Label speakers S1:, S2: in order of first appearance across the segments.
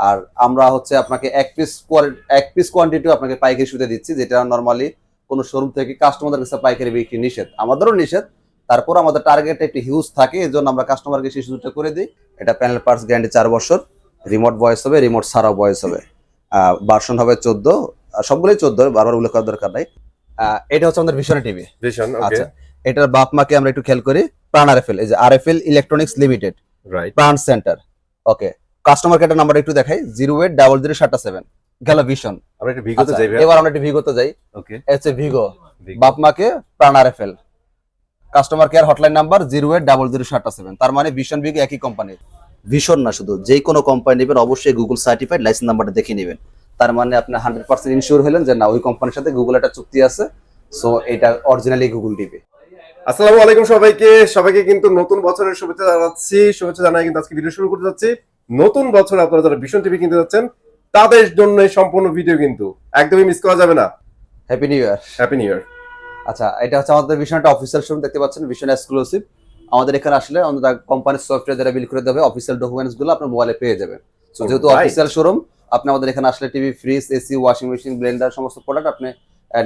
S1: আর আমরা হচ্ছে আপনাকে এক পিস কোয়ান্টিটিও আপনাকে পাইকারি সুদে দিচ্ছি, যেটা নরমালি কোনো শোরুম থেকে কাস্টমারদের কাছে পাইকারি বিক্রি নিষেধ, আমাদেরও নিষেধ। তারপর আমাদের টার্গেট একটি হিউজ থাকে, এই জন্য আমরা কাস্টমারকে সেই সুযোগটা করে দিই। এটা প্যানেল পার্টস গ্যারান্টি 4 বছর, রিমোট ভয়েস হবে, রিমোট ছাড়াও ভয়েস হবে, ভার্সন হবে 14, সবগুলোই 14, বারবার উল্লেখ করার দরকার নাই। এটা হচ্ছে আমাদের ভিশন টিভি। আচ্ছা, এটার বাপ মাকে আমরা একটু খেয়াল করি। প্রাণ আরএফএল, এই যে আরএফএল ইলেকট্রনিক্স লিমিটেড,
S2: রাইট,
S1: প্রাণ সেন্টার। ওকে, কাস্টমার কেয়ার নাম্বার একটু দেখাই, 08007 গেল ভিশন।
S2: আমরা একটু ভিগোতে যাই ভাই।
S1: এবার আমরা একটু ভিগোতে যাই।
S2: ওকে,
S1: হচ্ছে ভিগো, বাপ মাকে প্রাণ RFL, customer care hotline number 08007। তার মানে ভিশন ভিগো একই কোম্পানি। ভিশন না শুধু, যে কোনো কোম্পানি নেবেন অবশ্যই গুগল সার্টিফাইড লাইসেন্স নাম্বারটা দেখে নেবেন। তার মানে আপনি 100% ইনশিওর হলেন যে না, ওই কোম্পানির সাথে গুগল একটা চুক্তি আছে, সো এটা অরিজিনালি গুগল টিভি।
S2: আসসালামু আলাইকুম সবাইকে কিন্তু নতুন বছরের শুভেচ্ছা জানাচ্ছি। শুভেচ্ছা জানাই কিন্তু আজকে ভিডিও শুরু করতে যাচ্ছি। নতুন বছর আপনারা যারা ভিশন টিভি কিনতে যাচ্ছেন তাদের জন্য এই সম্পূর্ণ ভিডিও কিন্তু একদমই মিস করা যাবে না।
S1: Happy new year.
S2: Happy new year.
S1: আচ্ছা, এটা হচ্ছে আমাদের ভিশন একটা অফিসিয়াল শোরুম, দেখতে পাচ্ছেন, ভিশন এক্সক্লুসিভ। আমাদের এখানে আসলে আমাদের কোম্পানির সফটওয়্যার দ্বারা বিল করে দেবে, অফিসিয়াল ডকুমেন্টস গুলো আপনার মোবাইলে পেয়ে যাবেন। সো যেহেতু অফিসিয়াল শোরুম, আপনি আমাদের এখানে আসলে TV, fridge, AC, washing machine, Blender সমস্ত প্রোডাক্ট আপনি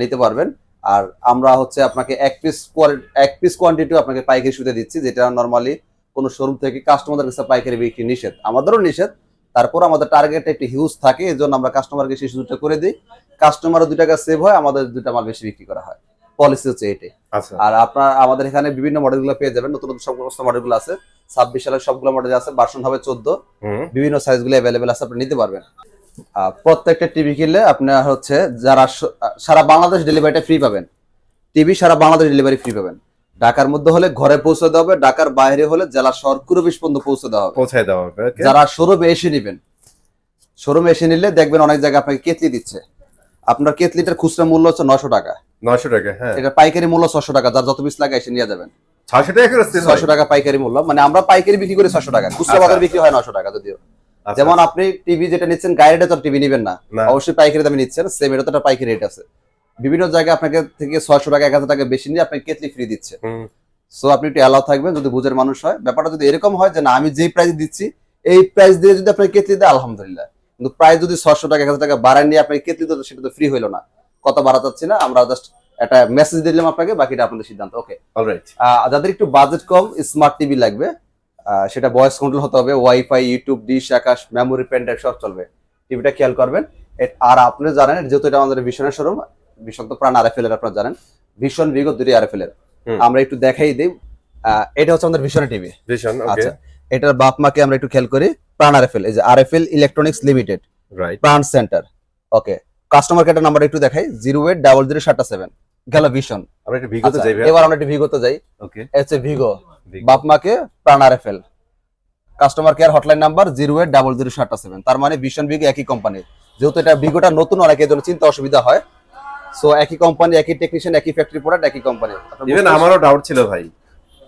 S1: নিতে পারবেন। আর আমরা হচ্ছে আপনাকে এক পিস কোয়ান্টিটিও আপনাকে পাইকারি সুদে দিচ্ছি, যেটা নরমালি কোনো শোরুম থেকে কাস্টমারদের কাছে পাইকারি বিক্রি নিষেধ, আমাদেরও নিষেধ। তারপর আমাদের টার্গেট একটি হিউজ থাকে, এই জন্য আমরা কাস্টমারকে সেই সুযোগটা করে দিই। কাস্টমারও 2 টাকা সেভ হয়, আমাদের 2টা মাল বেশি বিক্রি করা হয়। পলিসি হচ্ছে এটাই।
S2: আচ্ছা,
S1: আর আপনার আমাদের এখানে বিভিন্ন মডেলগুলো পেয়ে যাবেন, নতুন নতুন সমস্ত মডেলগুলো আছে। 26 সালের সবগুলো মডেল আছে, ভার্সন হবে 14, বিভিন্ন সাইজগুলো অ্যাভেলেবেল আছে, আপনি নিতে পারবেন। প্রত্যেকটা টিভি কিনলে আপনার হচ্ছে যারা সারা বাংলাদেশ ডেলিভারিটা ফ্রি পাবেন। টিভি সারা বাংলাদেশ ডেলিভারি ফ্রি পাবেন। ঢাকার মধ্যে হলে ঘরে পৌঁছে দেওয়া হবে, ঢাকার বাইরে হলে জেলা শহর কুরবিশ পর্যন্ত পৌঁছে দেওয়া হবে। যারা শোরুমে এসে নেবেন, শোরুমে এসে নিলে দেখবেন অনেক জায়গায় আপনাকে কেতলি দিচ্ছে। আপনার কেতলিটার খুচরা মূল্য হচ্ছে 900 টাকা।
S2: 900 টাকা, হ্যাঁ।
S1: এটা পাইকারি মূল্য 600 টাকা, যার যত পিস লাগে এসে নিয়ে যাবেন।
S2: 600 টাকা করে
S1: 600 টাকা পাইকারি মূল্য, মানে আমরা পাইকারি বিক্রি করি 600 টাকা, খুচরা বাজার বিক্রি হয় 900 টাকা। যদিও যেমন আপনি টিভি যেটা নিচ্ছেন গাইডে তো টিভি নেবেন না, অবশ্যই পাইকারি দামে নিচ্ছেন, সেম এটা তো একটা পাইকারি রেট আছে। বিভিন্ন জায়গায় আপনাকে থেকে 600 টাকা 1000 টাকা বেশি নিয়ে আপনাকে কেতলি ফ্রি দিচ্ছে। সো আপনি একটু অ্যালাউ থাকবেন, যদি বুঝের মানুষ হয়। ব্যাপারটা যদি এরকম হয় যে না, আমি যেই প্রাইস দিচ্ছি এই প্রাইস দিয়ে যদি আপনাকে কেতলি দেয় আলহামদুলিল্লাহ, কিন্তু প্রাইস যদি 600 টাকা 1000 টাকা বাড়ায় নিয়ে আপনাকে কেতলি দিত, সেটা তো ফ্রি হইলো না। কত বাড়াচ্ছি না, আমরা জাস্ট একটা মেসেজ দিলাম আপনাকে, বাকিটা আপনাদের সিদ্ধান্ত। ওকে,
S2: অলরাইট।
S1: যাদের একটু বাজেট কম, স্মার্ট টিভি লাগবে, সেটা ভয়েস কন্ট্রোল হতে হবে, wifi, YouTube, dish, Akash, memory, pen drive সব চলবে। টিভিটা খেয়াল করবেন। আর আপনি জানেন যেহেতু এটা আমাদের ভিশনের শোরুম, ভিশন তো প্রাণ আরএফএল এর, আপনারা জানেন ভিশন ভিগো 2টি আরএফএল এর। আমরা একটু দেখাই দিই। এটা হচ্ছে আমাদের ভিশনের টিভি। আচ্ছা, এটার বাপ মাকে আমরা একটু খেয়াল করি। প্রাণ আরএফএল, এই যে আরএফএল ইলেকট্রনিক্স লিমিটেড,
S2: রাইট,
S1: প্রাণ সেন্টার। ওকে, কাস্টমার কেয়ার নাম্বার একটু দেখাই, 08007 গেল ভিশন।
S2: আমরা একটু ভিগোতে যাই ভাই।
S1: এবার আমরা একটু ভিগোতে যাই।
S2: ওকে,
S1: হচ্ছে ভিগো, বাপ মাকে প্রাণ RFL, customer care hotline number 08007। তার মানে ভিশন ভিগো একই কোম্পানি। যেহেতু এটা ভিগোটা নতুন, অনেকের জন্য চিন্তা অসুবিধা হয়। সো একই কোম্পানি, একই টেকনিশিয়ান, একই ফ্যাক্টরি প্রোডাক্ট, একই কোম্পানি।
S2: ইভেন আমারও ডাউট ছিল ভাই,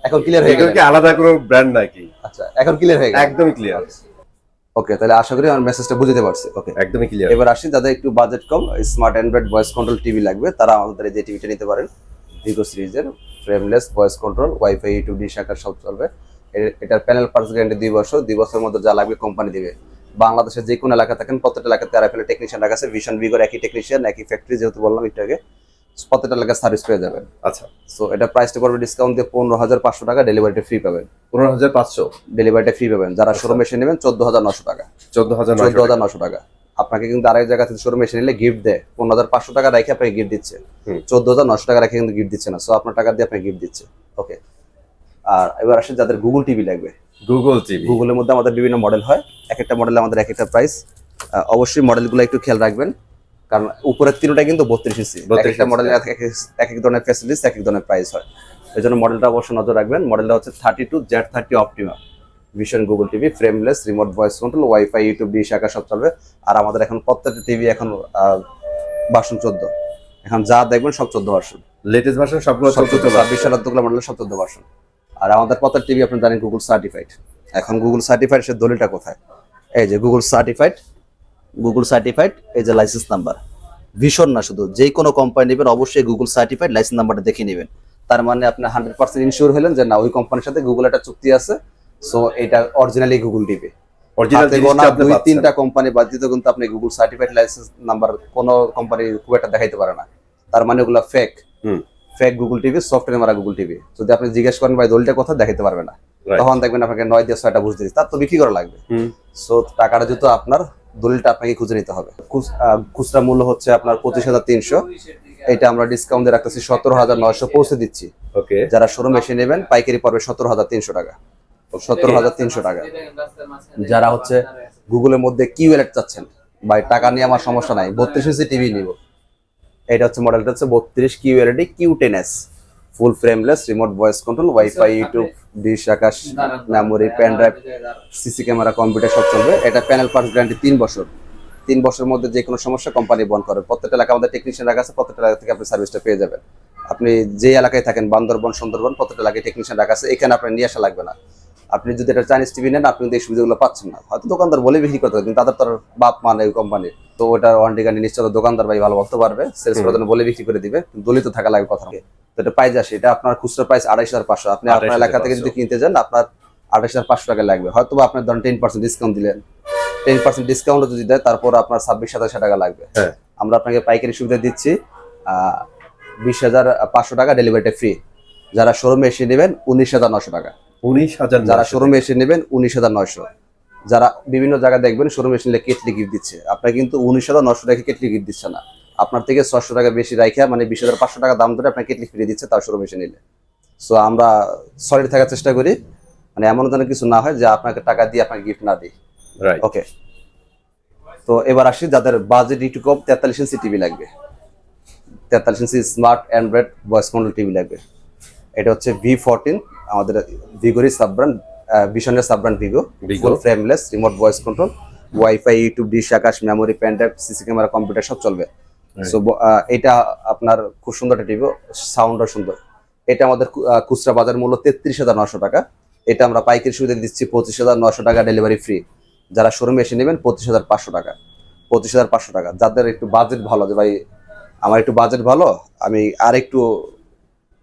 S1: এখন ক্লিয়ার হয়ে গেল
S2: কি আলাদা কোনো ব্র্যান্ড নাকি?
S1: আচ্ছা, এখন ক্লিয়ার হয়ে গেল,
S2: একদমই ক্লিয়ার।
S1: ওকে, তাহলে আশা করি আমার মেসেজটা বুঝতে পারছি। ওকে,
S2: একদমই ক্লিয়ার।
S1: এবার আসি, যাদের একটু বাজেট কম, smart android voice control TV লাগবে, তারা আমাদের এই যে টিভিটা নিতে পারেন। ভিগো সিরিজের, frameless, voice control, wifi, YouTube, dish, Akash সব চলবে। এটার প্যানেল পার্টস গ্যারান্টি 2 বছর। 2 বছরের মধ্যে যা লাগবে কোম্পানি দিবে। বাংলাদেশের যে কোনো এলাকা থাকেন, প্রত্যেকটা এলাকাতে আরএফএল টেকনিশিয়ান রাখা আছে। ভিশন ভিগোর একই টেকনিশিয়ান, একই ফ্যাক্টরি, যেহেতু বললাম একটু আগে, প্রত্যেকটা এলাকায় সার্ভিস পেয়ে যাবেন।
S2: আচ্ছা,
S1: সো এটা প্রাইসটা পড়বে ডিসকাউন্ট দিয়ে 15,500 টাকা, ডেলিভারিটা ফ্রি পাবেন।
S2: 15,500
S1: ডেলিভারিটা ফ্রি পাবেন। যারা শোরুমে এসে নেবেন 14,900 টাকা। 14,900 টাকা। আপনাকে কিন্তু আরেক জায়গা থেকে শোরুমে এসে নিলে গিফট দেয়, 15,500 টাকা রেখে আপনাকে গিফট দিচ্ছে। 14,900 টাকা রেখে কিন্তু গিফট দিচ্ছে না, সো আপনার টাকা দিয়ে আপনাকে গিফট দিচ্ছে। ওকে, আর এবার আসেন যাদের গুগল টিভি লাগবে।
S2: গুগল টিভি,
S1: গুগলের মধ্যে আমাদের বিভিন্ন মডেল হয়, এক একটা মডেলে আমাদের এক একটা প্রাইস। অবশ্যই মডেলগুলো একটু খেয়াল রাখবেন, কারণ উপরের 3টা কিন্তু 32 ইঞ্চি। একটা মডেলে এক এক ধরনের ফ্যাসিলিটিস, এক এক ধরনের প্রাইস হয়। এই জন্য মডেলটা অবশ্যই নজর রাখবেন। মডেলটা হচ্ছে 32Z30 optima vision Google TV, frameless, remote voice control, wifi, YouTube, dish, Akash সব চলবে। আর আমাদের এখন প্রত্যেকটা টিভি এখন ভার্সন 14, এখন যা দেখবেন সব 14 ভার্সন,
S2: লেটেস্ট ভার্সন সবগুলো
S1: 26 সালের যতগুলো মডেল সব 14 ভার্সন। আর আমাদের প্রত্যেকটা টিভি আপনি জানেন গুগল সার্টিফাইড। এখন গুগল সার্টিফাইড সে দলিলটা কোথায়? এই যে গুগল সার্টিফাইড, এই যে লাইসেন্স নাম্বার। ভিশন না শুধু, যে কোনো কোম্পানি নেবেন অবশ্যই গুগল সার্টিফাইড লাইসেন্স নাম্বারটা দেখে নেবেন। তার মানে আপনি 100% ইনশিওর হলেন যে না, ওই কোম্পানির সাথে গুগল একটা চুক্তি আছে, সো এটা অরিজিনালি গুগল টিভি।
S2: অরিজিনাল
S1: হাতে গোনা 2-3টা কোম্পানি বাদ দিতে কিন্তু আপনি গুগল সার্টিফাইড লাইসেন্স নাম্বার কোন কোম্পানি খুব একটা দেখাইতে পারে না, তার মানে ওগুলা fake fake Google TV, software মারা গুগল টিভি। যদি আপনি জিজ্ঞেস করেন ভাই দলিলটা কথা দেখাইতে পারবে না, তখন দেখবেন আপনাকে 9 দিয়ে 6টা বুঝতে দিচ্ছে, তার তো বিক্রি করা লাগবে। সো টাকাটা যেহেতু আপনার, দলিলটা আপনাকে খুঁজে নিতে হবে। খুচরা মূল্য হচ্ছে আপনার 25,300, এটা আমরা ডিসকাউন্ট দিয়ে রাখতেছি 17,900 পৌঁছে দিচ্ছি।
S2: ওকে,
S1: যারা শোরুম এসে নেবেন পাইকারি পড়বে 17,300 টাকা, 17,300 টাকা। যারা হচ্ছে গুগলের মধ্যে কিউএলএড চাচ্ছেন, ভাই টাকা নিয়ে আমার সমস্যা নাই, 32 ইঞ্চি টিভি নিব, এটা হচ্ছে মডেলটা হচ্ছে 32 QLED Q10s, full frameless, remote voice control, wifi, YouTube, dish, Akash, memory, pen drive, CC camera, computer সব চলবে। এটা প্যানেল পার্টস গ্যারান্টি 3 বছর। 3 বছরের মধ্যে যে কোনো সমস্যা কোম্পানি বন্ধ করে। প্রত্যেকটা এলাকা আমাদের টেকনিশিয়ান রাখা আছে, প্রত্যেকটা এলাকা থেকে আপনি সার্ভিসটা পেয়ে যাবেন। আপনি যে এলাকায় থাকেন, বান্দরবন, সুন্দরবন, প্রত্যেকটা এলাকায় টেকনিশিয়ান রাখা আছে, এখানে আপনার নিয়ে আসা লাগবে না। আপনি যদি এটা চাইনিজ টিভি নেন, আপনি কিন্তু এই সুবিধাগুলো পাচ্ছেন না। হয়তো দোকানদার বলে বিক্রি করতে হবে, কিন্তু তাদের তো বাপ মানে ওই কোম্পানির, তো ওটার ওয়ারেন্টি গাড়ি নিশ্চয় দোকানদার ভাই ভালো বলতে পারবে, সেলস করার জন্য বলে বিক্রি করে দিবে, দলিত থাকা লাগবে কথা। তো এটা প্রাইস আসে, এটা আপনার খুচরা প্রাইস 28,500, আপনি আপনার এলাকা থেকে যদি কিনতে যান আপনার 28,500 টাকা লাগবে। হয়তো আপনার ধরেন 10% ডিসকাউন্ট দিলেন, 10% ডিসকাউন্ট যদি দেয় তারপর আপনার 26,000 টাকা লাগবে। আমরা আপনাকে পাইকারি সুবিধা দিচ্ছি 20,500 টাকা, ডেলিভারিটা ফ্রি। যারা শোরুমে এসে নেবেন 19,900 টাকা,
S2: 19,000।
S1: যারা শোরুমে এসে নেবেন 19,900। যারা বিভিন্ন জায়গায় দেখবেন শোরুমে এসে কেটলি গিফট দিচ্ছে, আপনার কিন্তু 19,900 টাকা কেটলি গিফট দিচ্ছে না, আপনার থেকে 600 টাকা বেশি রাখা, মানে 20,500 টাকা দাম ধরে আপনার কেটলি ফ্রি দিচ্ছে তার শোরুমে এসে নিলে। সো আমরা সলিড থাকার চেষ্টা করি, মানে এমন ধরনের কিছু না হয় যে আপনাকে টাকা দিয়ে আপনাকে গিফট না দিই। ওকে, তো এবার আসি যাদের বাজেট একটু কম, 43 ইঞ্চি টিভি লাগবে, 43 inch smart android voice control TV লাগবে। এটা হচ্ছে V14, আমাদের ভিগোরই সাব ব্র্যান্ড, ভিশনের sub brand Vigo, full frameless, remote voice control, wifi, YouTube, dish, Akash, memory, pen drive, CC camera, computer সব চলবে। সো এটা আপনার খুব সুন্দর একটা টিভি, সাউন্ডও সুন্দর। এটা আমাদের খুচরা বাজার মূল্য 33,900 টাকা, এটা আমরা পাইকারি সুবিধা দিচ্ছি 25,900 টাকা, ডেলিভারি ফ্রি। যারা শোরুমে এসে নেবেন 25,500 টাকা, 25,500 টাকা। যাদের একটু বাজেট ভালো, যে ভাই আমার একটু বাজেট ভালো, আমি আর একটু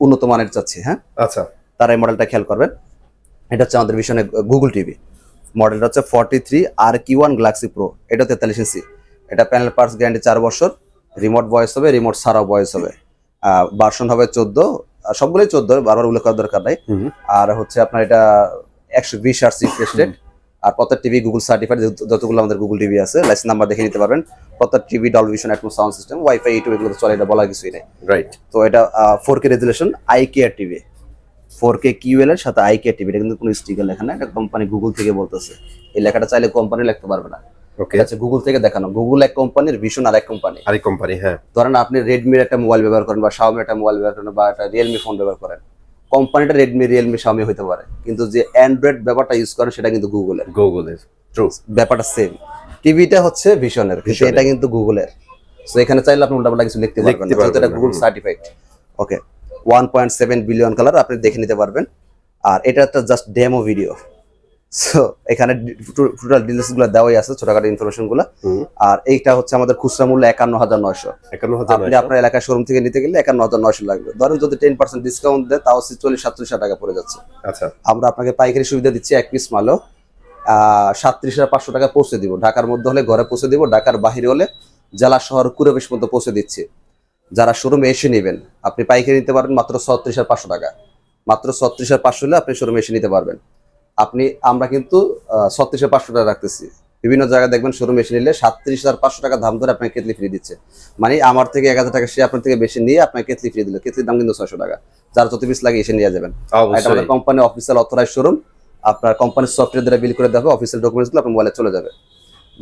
S1: উন্নত মানের চাচ্ছি, হ্যাঁ
S2: আচ্ছা,
S1: তারা এই মডেলটা খেয়াল করবেন। এটা হচ্ছে আমাদের ভিশনে গুগল টিভি, মডেলটা হচ্ছে 43 RQ1 গ্যালাক্সি প্রো, এটা 43 ইঞ্চি। এটা প্যানেল পার্টস গ্যারান্টি 4 বছর, রিমোট ভয়েস হবে, রিমোট ছাড়াও ভয়েস হবে, ভার্সন হবে 14, সবগুলোই 14, বারবার উল্লেখ করার দরকার নাই। আর হচ্ছে আপনার এটা 120 Hz রিফ্রেশ রেট, আর প্রত্যেক টিভি গুগল সার্টিফাইড, যতগুলো আমাদের গুগল টিভি আছে লাইসেন্স নাম্বার দেখে নিতে পারবেন। প্রত্যেক TV Dolby vision, atoms sound system, wifi, YouTube এগুলো চলে, এটা বলার কিছুই নেই।
S2: রাইট।
S1: তো এটা 4K resolution ICARE TV, 4K QL এর সাথে আইকেয়ার টিভি, এটা কিন্তু কোনো স্টিকার লেখা না, এটা কোম্পানি গুগল থেকে বলতেছে। এই লেখাটা চাইলে কোম্পানি লিখতে পারবে না,
S2: ওকে,
S1: আচ্ছা গুগল থেকে দেখানো। গুগল এক কোম্পানির, ভিশন আর এক কোম্পানি,
S2: আরেক কোম্পানি। হ্যাঁ,
S1: ধরেন আপনি রেডমির একটা মোবাইল ব্যবহার করেন, বা শাওমির একটা মোবাইল ব্যবহার করেন, বা একটা রিয়েলমি ফোন ব্যবহার করেন, কোম্পানিটা রেডমি, রিয়েলমি, শাওমি হতে পারে, কিন্তু যে অ্যান্ড্রয়েড ব্যাপারটা ইউজ করেন সেটা কিন্তু গুগলের।
S2: ট্রু,
S1: ব্যাপারটা সেম। টিভিটা হচ্ছে ভিশনের, কিন্তু এটা কিন্তু গুগলের। সো এখানে চাইলে আপনি উল্টাপাল্টা কিছু লিখতে পারবেন না, যেহেতু এটা গুগল সার্টিফাইড। ওকে, 1.7 বিলিয়ন কালার আপনি দেখে নিতে পারবেন। আর এটা একটা জাস্ট ডেমো ভিডিও, সো এখানে টোটাল ডিটেইলস গুলো দেওয়াই আছে, ছোটখাটো ইনফরমেশন গুলো। আর এইটা হচ্ছে আমাদের খুচরা মূল্য 51,900। আপনি আপনার এলাকার শোরুম থেকে নিতে গেলে 51,900 লাগবে। ধরেন যদি 10% ডিসকাউন্ট দেয় তাও 40-47 টাকা পড়ে যাচ্ছে।
S2: আচ্ছা,
S1: আমরা আপনাকে পাইকারি সুবিধা দিচ্ছি, এক পিস মালও 37,500 টাকা পৌঁছে দিব। ঢাকার মধ্যে হলে ঘরে পৌঁছে দিব, ঢাকার বাহিরে হলে জেলা শহর কুড়িবেশ পর্যন্ত পৌঁছে দিচ্ছি। যারা শোরুমে এসে নেবেন আপনি পাইকারি নিতে পারবেন মাত্র 36,500 টাকা, মাত্র 36,500 হলে আপনি শোরুমে এসে নিতে পারবেন। আমরা কিন্তু 36,500 টাকা রাখতেছি। বিভিন্ন জায়গায় দেখবেন শোরুমে এসে নিলে 37,500 টাকা দাম ধরে আপনাকে কেটলি ফ্রি দিচ্ছে, মানে আমার থেকে 1,000 টাকা সে আপনার থেকে বেশি নিয়ে আপনাকে কেটলি ফ্রি দিল। কেটলির দাম কিন্তু 600 টাকা, যার যত পিস লাগে এসে নিয়ে যাবেন। এটা আমাদের কোম্পানি অফিসিয়াল অথরাইজ শোরুম, আপনার কোম্পানির সফটওয়্যার দ্বারা বিল করে দেওয়া হবে, অফিসিয়াল ডকুমেন্টসগুলো আপনার মোবাইলে চলে যাবে।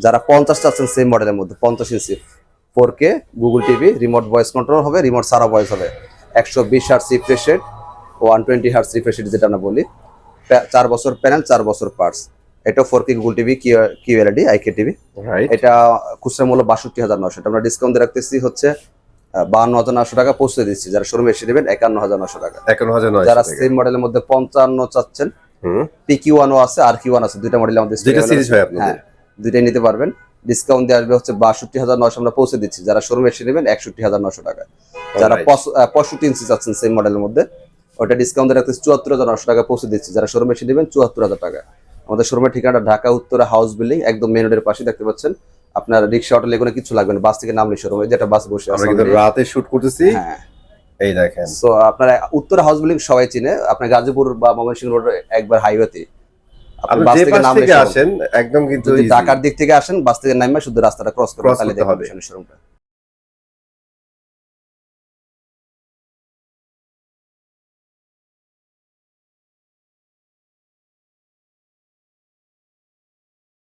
S1: যারা 50 চাচ্ছেন সেম মডেলের মধ্যে, 50 ইঞ্চি 4K Google TV, remote voice control হবে, রিমোট ছাড়া ভয়েস হবে, 120 Hz refresh rate, 120 Hz refresh rate যেটা আমরা বলি, 4 বছর প্যানেল, 4 বছর পার্টস। এটা 4K গুগল টিভি QLED আইকে টিভি, এটা খুচরা মূল্য 62,900, এটা আমরা ডিসকাউন্ট দিয়ে রাখতেছি হচ্ছে 52,900 টাকা পৌঁছে দিচ্ছি। যারা শোরুমে এসে নেবেন 51,900 টাকা। যারা সেম মডেলের মধ্যে 55 চাচ্ছেন, PQ1 আছে, RQ1 আছে, দুইটা মডেল আমাদের, হ্যাঁ দুইটাই নিতে পারবেন। ডিসকাউন্ট দিয়ে আসবে হচ্ছে 62,900 আমরা পৌঁছে দিচ্ছি। যারা শোরুমে এসে নেবেন 61,900 টাকা। যারা 65 ইঞ্চি চাচ্ছেন সেম মডেলের মধ্যে, ওটা ডিসকাউন্ট দিয়ে রাখতেছি 74,900 টাকা পৌঁছে দিচ্ছি। যারা শোরুমে এসে নেবেন 74,000 টাকা। আমাদের শোরুমের ঠিকানাটা ঢাকা উত্তরা হাউস বিল্ডিং, একদম মেন রোডের পাশে দেখতে পাচ্ছেন। আপনার রিক্সা অটো লেগুনে কিছু লাগবে না, বাস থেকে নামলে শোরুমে যেটা বাস বসে আছে
S2: আমরা কিন্তু রাতে শুট করতেছি,
S1: হ্যাঁ।
S2: এই দেখেন।
S1: সো আপনার উত্তরা হাউস বিল্ডিং সবাই চিনে, আপনার গাজীপুর বা ময়মনসিংহ রোড একবার হাইওয়েতে
S2: আপনি যে পাশ থেকে আসেন একদম কিন্তু
S1: যদি
S2: easy।
S1: ঢাকার দিক থেকে আসেন বাস থেকে নামবে শুধু রাস্তাটা ক্রস করবেন
S2: Cross
S1: তাহলে
S2: করতে
S1: দেখবেন
S2: হবে।
S1: শোরুমটা।